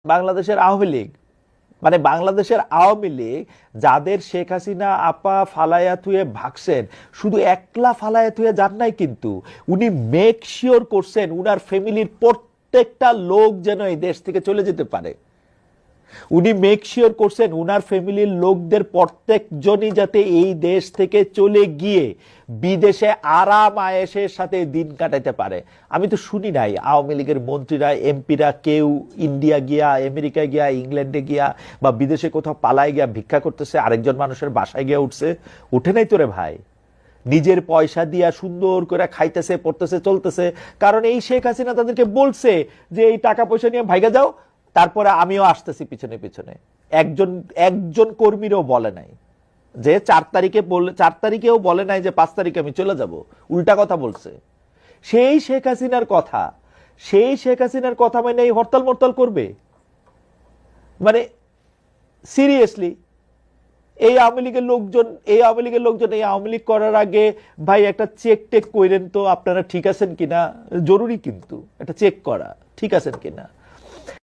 বাংলাদেশের আওয়ামী লীগ, মানে বাংলাদেশের আওয়ামী লীগ যাদের শেখ হাসিনা আপা ফালাইয়া থুয়ে ভাগছেন, শুধু একলা ফালাইয়া থুয়ে যান নাই, কিন্তু উনি মেক শিওর করছেন উনার ফ্যামিলির প্রত্যেকটা লোক যেন এই দেশ থেকে চলে যেতে পারে। উনি মেক শিওর করছেন উনার ফ্যামিলির লোকদের প্রত্যেকজনই যাতে এই দেশ থেকে চলে গিয়ে বিদেশে আরাম আয়েশের সাথে দিন কাটাতে পারে। আমি তো শুনি নাই আওয়ামী লীগের মন্ত্রীরা এমপিরা কেউ ইন্ডিয়া গিয়া, আমেরিকা গিয়া, ইংল্যান্ডে গিয়া বা বিদেশে কোথাও পালায় গিয়া ভিক্ষা করতেছে, আরেকজন মানুষের বাসায় গিয়া উঠছে। উঠে নাই তো রে ভাই, নিজের পয়সা দিয়া সুন্দর করে খাইতেছে, পড়তেছে, চলতেছে। কারণ এই শেখ হাসিনা তাদেরকে বলছে যে এই টাকা পয়সা নিয়ে ভাইগা যাও, তারপরে আমিও আসতেছি পিছনে পিছনে। একজন একজন কর্মীরও বলে নাই যে 4 তারিখে, 4 তারিখেও বলে নাই যে 5 তারিখে আমি চলে যাব। উল্টা কথা বলছে। সেই শেখ হাসিনার কথা, সেই শেখ হাসিনার কথা মানে এই হরতাল মরতাল করবে? মানে সিরিয়াসলি এই আওয়ামী লীগের লোকজন, এই আওয়ামী লীগের লোকজন এই আওয়ামী লীগ করার আগে ভাই একটা চেক টেক করেন তো আপনারা ঠিক আছেন কিনা। জরুরি কিন্তু একটা চেক করা, ঠিক আছেন কিনা।